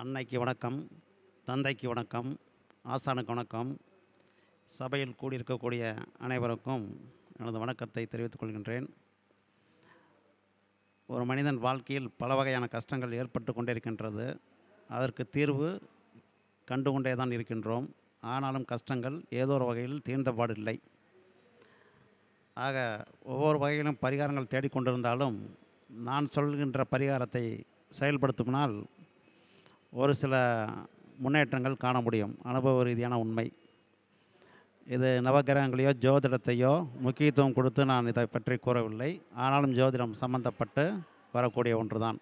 அன்னைக்கு வணக்கம், தந்தைக்கு வணக்கம், ஆசானுக்கு வணக்கம். சபையில் கூடியிருக்கக்கூடிய அனைவருக்கும் எனது வணக்கத்தை தெரிவித்துக் கொள்கின்றேன். ஒரு மனிதன் வாழ்க்கையில் பல வகையான கஷ்டங்கள் ஏற்பட்டு கொண்டே இருக்கின்றது. அதற்கு தீர்வு கண்டு கொண்டே தான் இருக்கின்றோம். ஆனாலும் கஷ்டங்கள் ஏதோ ஒரு வகையில் தீர்ந்தபாடில்லை. ஆக ஒவ்வொரு வகையிலும் பரிகாரங்கள் தேடிக்கொண்டிருந்தாலும் நான் சொல்கின்ற பரிகாரத்தை செயல்படுத்துமானால் ஒரு சில முன்னேற்றங்கள் காண முடியும். அனுபவ ரீதியான உண்மை. இது நவகிரகங்களையோ ஜோதிடத்தையோ முக்கியத்துவம் கொடுத்து நான் இதை பற்றி கூறவில்லை. ஆனாலும் ஜோதிடம் சம்பந்தப்பட்டு வரக்கூடிய ஒன்று தான்.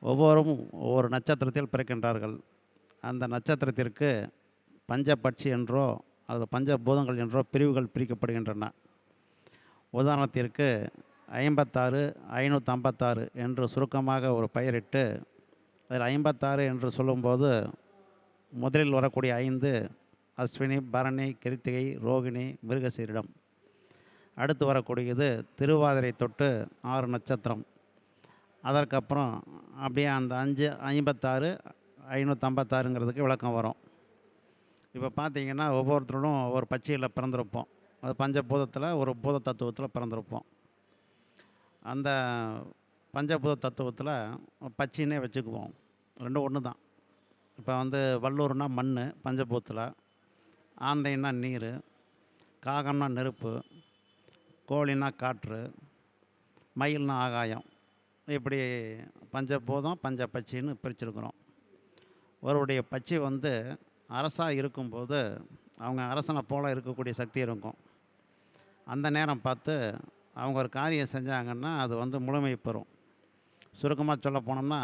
ஒவ்வொரு நட்சத்திரத்தில் பிறக்கின்றார்கள். அந்த நட்சத்திரத்திற்கு பஞ்சபட்சி என்றோ அல்லது பஞ்சபூதங்கள் என்றோ பிரிவுகள் பிரிக்கப்படுகின்றன. உதாரணத்திற்கு 56, 556 என்று சுருக்கமாக ஒரு பெயரிட்டு அதில் 56 என்று சொல்லும்போது முதலில் வரக்கூடிய 5 அஸ்வினி, பரணி, கிருத்திகை, ரோகிணி, மிருகசீரிடம். அடுத்து வரக்கூடியது திருவாதிரை தொட்டு 6 நட்சத்திரம். அதற்கப்புறம் அப்படியே அந்த 56, 556ங்கிறதுக்கு விளக்கம் வரும். இப்போ பார்த்தீங்கன்னா ஒவ்வொருத்தரும் ஒவ்வொரு பட்சியில் பிறந்திருப்போம். அது பஞ்சபூதத்தில் ஒரு பூத தத்துவத்தில் பிறந்திருப்போம். அந்த பஞ்சபூத தத்துவத்தில் பச்சின்னே வச்சுக்குவோம். ரெண்டும் ஒன்று தான். இப்போ வல்லூர்னா மண் பஞ்சபூதத்தில், ஆந்தைன்னா நீர், காகம்னா நெருப்பு, கோழின்னா காற்று, மயில்னா ஆகாயம். இப்படி பஞ்சபூதம் பஞ்சபட்சின்னு பிரிச்சிருக்கிறோம். ஒருவருடைய பட்சி அரசாக இருக்கும்போது அவங்க அரசனை போல் இருக்கக்கூடிய சக்தி இருக்கும். அந்த நேரம் பார்த்து அவங்க ஒரு காரியம் செஞ்சாங்கன்னா அது முழுமை பெறும். சுருக்கமாக சொல்ல போனோம்னா,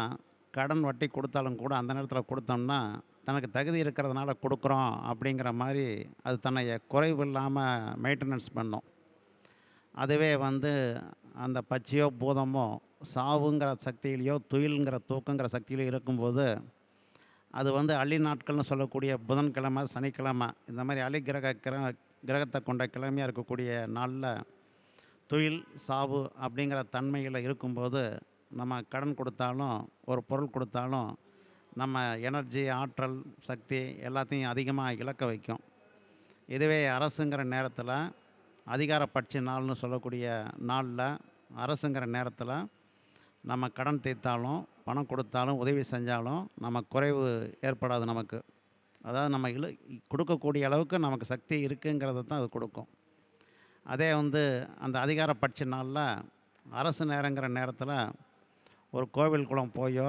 கடன் வட்டி கொடுத்தாலும் கூட அந்த நேரத்தில் கொடுத்தோம்னா தனக்கு தகுதி இருக்கிறதுனால கொடுக்குறோம் அப்படிங்கிற மாதிரி அது தன்னை குறைவு இல்லாமல் மெயின்டெனன்ஸ் பண்ணும். அதுவே அந்த பச்சையோ பூதமோ சாவுங்கிற சக்தியிலையோ துயிலுங்கிற தூக்கங்கிற சக்தியிலையோ இருக்கும்போது அது அள்ளி நாட்கள்னு சொல்லக்கூடிய புதன்கிழமை, சனிக்கிழமை இந்த மாதிரி அள்ளி கிரகத்தை கொண்ட கிழமையாக இருக்கக்கூடிய நாளில் துயில், சாவு அப்படிங்கிற தன்மையில் இருக்கும்போது நம்ம கடன் கொடுத்தாலும் ஒரு பொருள் கொடுத்தாலும் நம்ம எனர்ஜி, ஆற்றல், சக்தி எல்லாத்தையும் அதிகமாக இழக்க வைக்கும். இதுவே அரசுங்கிற நேரத்தில் அதிகார பட்சி நாள்னு சொல்லக்கூடிய நாளில் அரசுங்கிற நேரத்தில் நம்ம கடன் தீர்த்தாலும் பணம் கொடுத்தாலும் உதவி செஞ்சாலும் நம்ம குறைவு ஏற்படாது. நமக்கு அதாவது நம்ம கொடுக்கக்கூடிய அளவுக்கு நமக்கு சக்தி இருக்குங்கிறத தான் அது கொடுக்கும். அதே அந்த அதிகார பட்சி நாளில் அரசு நேரங்கிற நேரத்தில் ஒரு கோவில் குளம் போயோ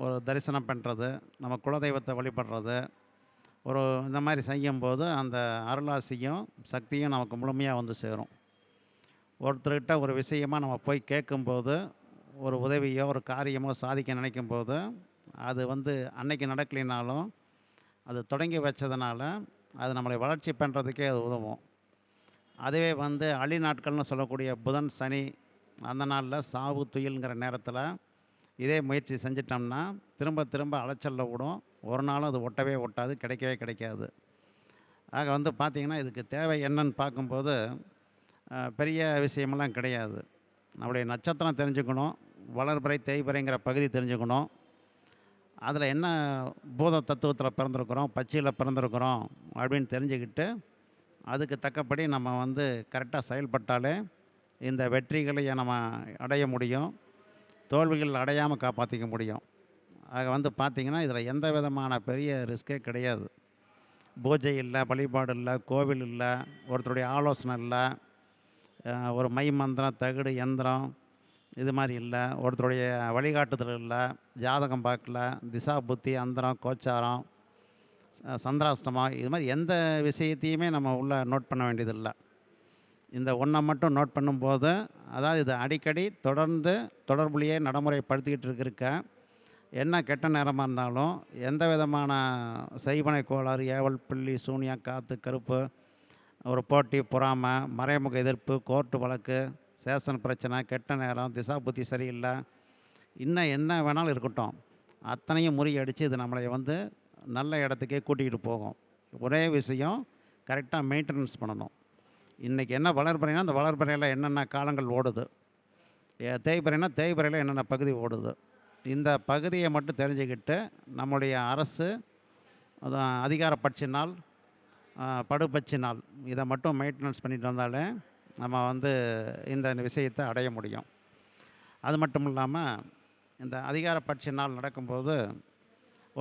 ஒரு தரிசனம் பண்ணுறது, நம்ம குலதெய்வத்தை வழிபடுறது, இந்த மாதிரி செய்யும்போது அந்த அருளாசியும் சக்தியும் நமக்கு முழுமையாக சேரும். ஒருத்தர்கிட்ட ஒரு விஷயமாக நம்ம போய் கேட்கும்போது ஒரு உதவியோ ஒரு காரியமோ சாதிக்க நினைக்கும்போது அது அன்னைக்கு நடக்கலினாலும் அது தொடங்கி வச்சதுனால அது நம்மளை வளர்ச்சி பண்ணுறதுக்கே அது உதவும். அதுவே அழி நாட்கள்னு சொல்லக்கூடிய புதன், சனி அந்த நாளில் சாவு, துயில்ங்கிற நேரத்தில் இதே முயற்சி செஞ்சிட்டோம்னா திரும்ப திரும்ப அலைச்சலில் விடும். ஒரு நாளும் அது ஒட்டவே ஒட்டாது, கிடைக்கவே கிடைக்காது. ஆக பார்த்திங்கன்னா இதுக்கு தேவை என்னன்னு பார்க்கும்போது பெரிய விஷயமெல்லாம் கிடையாது. நம்முடைய நட்சத்திரம் தெரிஞ்சுக்கணும், வளர்பிறை தேய்பிறைங்கிற பகுதி தெரிஞ்சுக்கணும், அதில் என்ன பூத தத்துவத்தில் பிறந்திருக்கிறோம், பட்சியில் பிறந்திருக்கிறோம் அப்படின்னு தெரிஞ்சுக்கிட்டு அதுக்கு தக்கபடி நம்ம கரெக்டாக செயல்பட்டாலே இந்த வெற்றிகளை நம்ம அடைய முடியும், தோல்விகள் அடையாமல் காப்பாற்றிக்க முடியும். ஆக பார்த்திங்கன்னா இதில் எந்த விதமான பெரிய ரிஸ்கே கிடையாது. பூஜை இல்லை, வழிபாடு இல்லை, கோவில் இல்லை, ஒருத்தருடைய ஆலோசனை இல்லை, ஒரு மை மந்திரம், தகுடு, யந்திரம் இது மாதிரி இல்லை, ஒருத்தருடைய வழிகாட்டுதல் இல்லை, ஜாதகம் பார்க்கல, திசா புத்தி, அந்தரம், கோச்சாரம், சந்திராஷ்டமம் இது மாதிரி எந்த விஷயத்தையுமே நம்ம உள்ளே நோட் பண்ண வேண்டியதில்லை. இந்த ஒன்றை மட்டும் நோட் பண்ணும்போது அதாவது இது அடிக்கடி தொடர்ந்து தொடர்புலையே நடைமுறைப்படுத்திக்கிட்டு இருக்க என்ன கெட்ட நேரமாக இருந்தாலும் எந்த விதமான செய்வனை கோளாறு, ஏவல், பில்லி, சூனியம், காற்று, கருப்பு, ஒரு போட்டி, பொறாமை, மறைமுக எதிர்ப்பு, கோர்ட்டு வழக்கு, சேஷன் பிரச்சனை, கெட்ட நேரம், திசா புத்தி சரியில்லை, இன்னும் என்ன வேணாலும் இருக்கட்டும், அத்தனையும் முறியடித்து இது நம்மளை நல்ல இடத்துக்கே கூட்டிகிட்டு போகும். ஒரே விஷயம், கரெக்டாக மெயின்டெனன்ஸ் பண்ணணும். இன்றைக்கி என்ன வளர்பிறைனா அந்த வளர்பிறையில் என்னென்ன காலங்கள் ஓடுது, தேய்பிறைனா தேய்பிறையில் என்னென்ன பகுதி ஓடுது, இந்த பகுதியை மட்டும் தெரிஞ்சுக்கிட்டு நம்முடைய அரசு அதிகாரப்பட்சி நாள், படுபட்சி நாள் இதை மட்டும் மெயின்டெனன்ஸ் பண்ணிட்டு வந்தாலே நம்ம வந்து இந்த விஷயத்தை அடைய முடியும். அது மட்டும் இல்லாமல் இந்த அதிகாரப்பட்சி நாள் நடக்கும்போது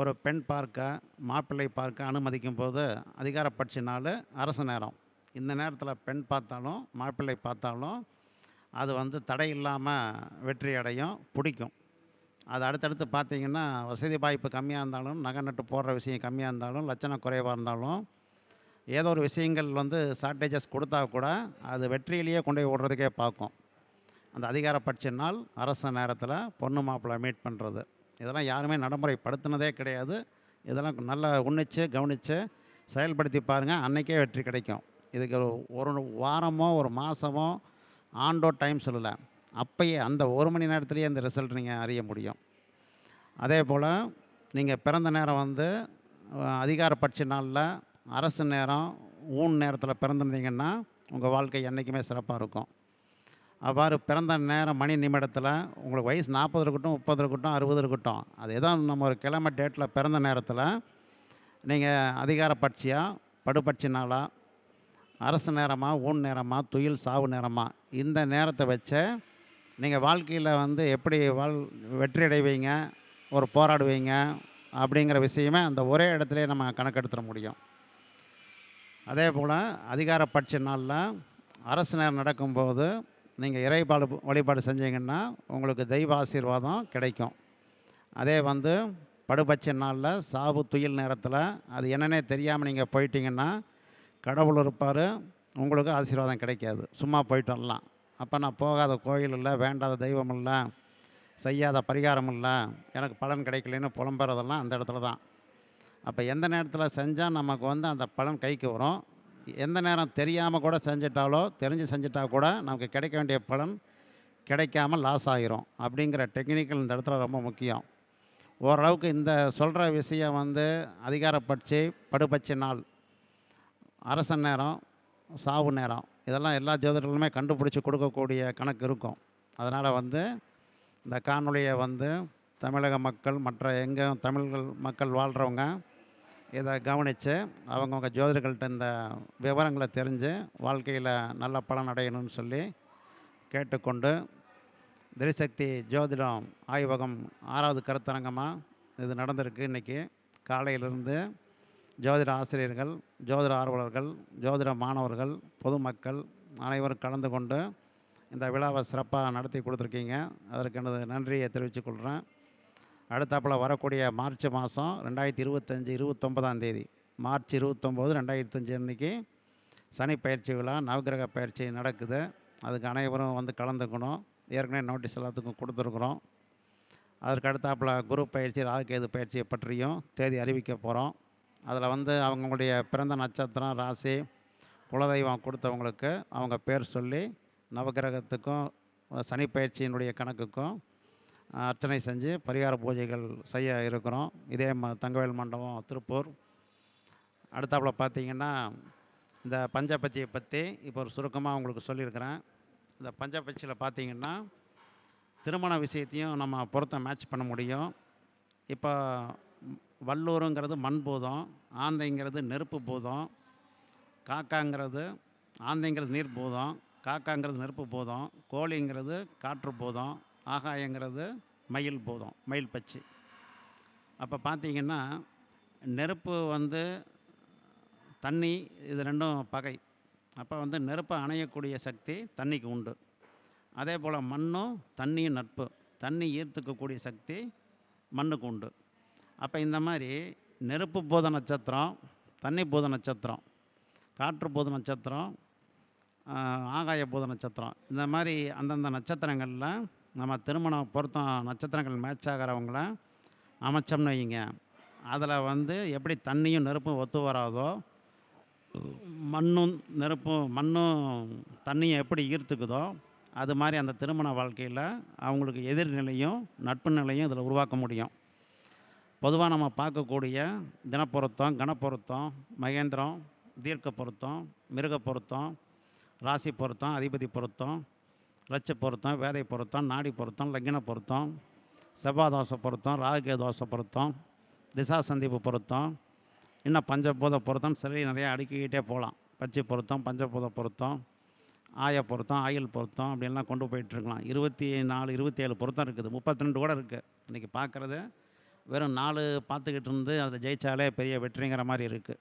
ஒரு பெண் பார்க்க மாப்பிள்ளை பார்க்க அனுமதிக்கும் போது அதிகாரப்பட்சி நாள் அரசு நேரம். இந்த நேரத்தில் பெண் பார்த்தாலும் மாப்பிள்ளை பார்த்தாலும் அது வந்து தடை இல்லாமல் வெற்றி அடையும், பிடிக்கும். அது அடுத்தடுத்து பார்த்திங்கன்னா வசதி வாய்ப்பு கம்மியாக இருந்தாலும், நகை நட்டு போடுற விஷயம் கம்மியாக இருந்தாலும், லட்சணம் குறைவாக இருந்தாலும், ஏதோ ஒரு விஷயங்கள் வந்து ஷார்ட்டேஜஸ் கொடுத்தா கூட அது வெற்றியிலேயே கொண்டு போய் விடுறதுக்கே பார்க்கும். அந்த அதிகாரப்பட்ச நாள் அரசு நேரத்தில் பொண்ணு மாப்பிள்ளை மீட் பண்ணுறது, இதெல்லாம் யாருமே நடைமுறைப்படுத்தினதே கிடையாது. இதெல்லாம் நல்லா உன்னிச்சு கவனித்து செயல்படுத்தி பாருங்கள், அன்றைக்கே வெற்றி கிடைக்கும். இதுக்கு ஒரு வாரமோ ஒரு மாதமோ ஆண்டோ டைம் சொல்லலை, அப்பயே அந்த ஒரு மணி நேரத்துலேயே இந்த ரிசல்ட் நீங்கள் அறிய முடியும். அதே போல் நீங்கள் பிறந்த நேரம் வந்து அதிகாரப்பட்ச நாளில் அரசு நேரம் ஊன் நேரத்தில் பிறந்திருந்தீங்கன்னா உங்கள் வாழ்க்கை என்றைக்குமே சிறப்பாக இருக்கும். அவ்வாறு பிறந்த நேரம் மணி நிமிடத்தில் உங்களுக்கு வயசு 40 இருக்கட்டும், 30 இருக்கட்டும், 60 இருக்கட்டும், அது ஏதோ நம்ம ஒரு கிழமை டேட்டில் பிறந்த நேரத்தில் நீங்கள் அதிகாரப்பட்சியாக படுபட்சி நாளாக அரசு நேரமாக ஊன் நேரமாக துயில் சாவு நேரமாக இந்த நேரத்தை வச்சு நீங்கள் வாழ்க்கையில் வந்து எப்படி வெற்றி அடைவீங்க, ஒரு போராடுவீங்க அப்படிங்கிற விஷயமே அந்த ஒரே இடத்துலையே நம்ம கணக்கெடுத்துட முடியும். அதே போல் அதிகாரப்பட்ச நாளில் அரசு நேரம் நடக்கும்போது நீங்கள் வழிபாடு செஞ்சீங்கன்னா உங்களுக்கு தெய்வ ஆசீர்வாதம் கிடைக்கும். அதே வந்து படுபட்ச நாளில் சாவு துயில் நேரத்தில் அது என்னன்னே தெரியாமல் நீங்கள் போயிட்டீங்கன்னா கடவுள் இருப்பார், உங்களுக்கு ஆசீர்வாதம் கிடைக்காது, சும்மா போயிட்டு வரலாம். அப்போ நான் போகாத கோயில் இல்லை, வேண்டாத தெய்வம் இல்லை, செய்யாத பரிகாரம் இல்லை, எனக்கு பலன் கிடைக்கலன்னு புலம்புறதெல்லாம் அந்த இடத்துல தான். அப்போ எந்த நேரத்தில் செஞ்சால் நமக்கு வந்து அந்த பலன் கைக்கு வரும், எந்த நேரம் தெரியாமல் கூட செஞ்சிட்டாலோ தெரிஞ்சு செஞ்சிட்டா கூட நமக்கு கிடைக்க வேண்டிய பலன் கிடைக்காமல் லாஸ் ஆகிரும் அப்படிங்கிற டெக்னிக்கல் இந்த இடத்துல ரொம்ப முக்கியம். ஓரளவுக்கு இந்த சொல்கிற விஷயம் வந்து அதிகாரப்பட்சி படுபட்ச நாள் அரச நேரம் சாவு நேரம் இதெல்லாம் எல்லா ஜோதிடர்களுமே கண்டுபிடிச்சி கொடுக்கக்கூடிய கணக்கு இருக்கும். அதனால் வந்து இந்த காணொலியை வந்து தமிழக மக்கள் மற்ற எங்கே மக்கள் வாழ்கிறவங்க இதை கவனித்து அவங்கவுங்க ஜோதிடர்கள்ட்ட இந்த விவரங்களை தெரிஞ்சு வாழ்க்கையில் நல்ல பலன் அடையணும்னு சொல்லி கேட்டுக்கொண்டு, திரிசக்தி ஜோதிடம் ஆய்வகம் 6வது கருத்தரங்கமாக இது நடந்திருக்கு. இன்றைக்கி காலையிலிருந்து ஜோதிட ஆசிரியர்கள், ஜோதிட ஆர்வலர்கள், ஜோதிட மாணவர்கள், பொதுமக்கள் அனைவரும் கலந்து கொண்டு இந்த விழாவை சிறப்பாக நடத்தி கொடுத்துருக்கீங்க. அதற்கு எனது நன்றியை தெரிவித்துக்கொள்கிறேன். அடுத்தாப்பில் வரக்கூடிய மார்ச் மாதம் 2025 29ஆம் தேதி மார்ச் 29 2025 அன்றைக்கி சனி பயிற்சி விழா நவகிரக பயிற்சி நடக்குது. அதுக்கு அனைவரும் வந்து கலந்துக்கணும். ஏற்கனவே நோட்டீஸ் எல்லாத்துக்கும் கொடுத்துருக்குறோம். அதற்கு அடுத்தாப்பில் குரு பயிற்சி ராகுகேது பயிற்சியை பற்றியும் தேதி அறிவிக்க போகிறோம். அதில் வந்து அவங்களுடைய பிறந்த நட்சத்திரம் ராசி குலதெய்வம் கொடுத்தவங்களுக்கு அவங்க பேர் சொல்லி நவகிரகத்துக்கும் சனி பயிற்சியினுடைய கணக்குக்கும் அர்ச்சனை செஞ்சு பரிகார பூஜைகள் செய்ய இருக்கிறோம். இதே தங்கவேல் மண்டபம் திருப்பூர். அடுத்தாப்பில் பார்த்திங்கன்னா இந்த பஞ்சபட்சியை பற்றி இப்போ ஒரு சுருக்கமாக உங்களுக்கு சொல்லியிருக்கிறேன். இந்த பஞ்சபட்சியில் பார்த்திங்கன்னா திருமண விஷயத்தையும் நம்ம பொருத்தம் மேட்ச் பண்ண முடியும். இப்போ வல்லூருங்கிறது மண் பூதம், ஆந்தைங்கிறது நெருப்பு பூதம், காக்காங்கிறது ஆந்தைங்கிறது நீர் பூதம், காக்காங்கிறது நெருப்பு பூதம், கோழிங்கிறது காற்று பூதம், ஆகாயங்கிறது மயில் பூதம், மயில் பச்சி. அப்போ பார்த்திங்கன்னா நெருப்பு வந்து தண்ணி இது ரெண்டும் பகை. அப்போ வந்து நெருப்பை அணையக்கூடிய சக்தி தண்ணிக்கு உண்டு. அதே போல் மண்ணும் தண்ணியும் நட்பு, தண்ணி ஈர்த்துக்கக்கூடிய சக்தி மண்ணுக்கு உண்டு. அப்போ இந்த மாதிரி நெருப்பு பூத நட்சத்திரம், தண்ணி பூத நட்சத்திரம், காற்று பூத நட்சத்திரம், ஆகாய பூத நட்சத்திரம், இந்த மாதிரி அந்தந்த நட்சத்திரங்களில் நம்ம திருமணம் பொருத்தம் நட்சத்திரங்கள் மேட்ச் ஆகிறவங்கள அமைச்சோம்னு வைங்க, அதில் வந்து எப்படி தண்ணியும் நெருப்பும் ஒத்து வராதோ, மண்ணும் தண்ணியும் எப்படி ஈர்த்துக்குதோ அது மாதிரி அந்த திருமண வாழ்க்கையில் அவங்களுக்கு எதிர்நிலையும் நட்பு நிலையும் இதில் உருவாக்க முடியும். பொதுவாக நம்ம பார்க்கக்கூடிய தினப்பொருத்தம், கணப்பொருத்தம், மகேந்திரம், தீர்க்க பொருத்தம், மிருக பொருத்தம், ராசி பொருத்தம், அதிபதி பொருத்தம், லட்ச பொருத்தம், வேதை பொருத்தம், நாடி பொருத்தம், லக்ன பொருத்தம், செவ்வாய் தோசை பொருத்தம், ராகுகே தோசை பொருத்தம், திசா சந்திப்பு பொருத்தம், இன்னும் பஞ்சபூத பொருத்தம் சரி நிறையா அடுக்கிக்கிட்டே போகலாம். பட்சி பொருத்தம், பஞ்சபூத பொருத்தம், ஆய பொருத்தம், ஆயுள் பொருத்தம் அப்படின்லாம் கொண்டு போயிட்டுருக்கலாம். 24 27 பொருத்தம் இருக்குது, 32 கூட இருக்குது. இன்றைக்கி பார்க்குறது வெறும் 4 பார்த்துக்கிட்டு இருந்து அதில் ஜெயித்தாலே பெரிய வெற்றிங்கிற மாதிரி இருக்குது.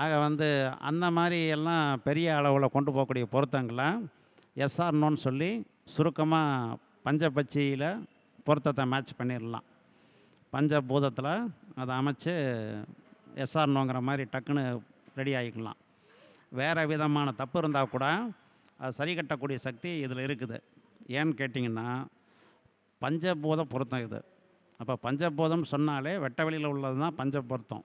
ஆக அந்த மாதிரி எல்லாம் பெரிய அளவில் கொண்டு போகக்கூடிய பொருத்தங்களை எஸ்ஆர்னோன்னு சொல்லி சுருக்கமாக பஞ்சபட்சியில் பொருத்தத்தை மேட்ச் பண்ணிடலாம். பஞ்சபூதத்தில் அதை அமைச்சு எஸ்ஆர்னோங்கிற மாதிரி டக்குன்னு ரெடி ஆகிக்கலாம். வேறு விதமான தப்பு இருந்தால் கூட அது சரி கட்டக்கூடிய சக்தி இதில் இருக்குது. ஏன்னு கேட்டிங்கன்னா பஞ்சபூத பொருத்தம் இது. அப்போ பஞ்சபூதம் சொன்னாலே வெட்ட வெளியில் உள்ளது தான் பஞ்ச பொருத்தம்.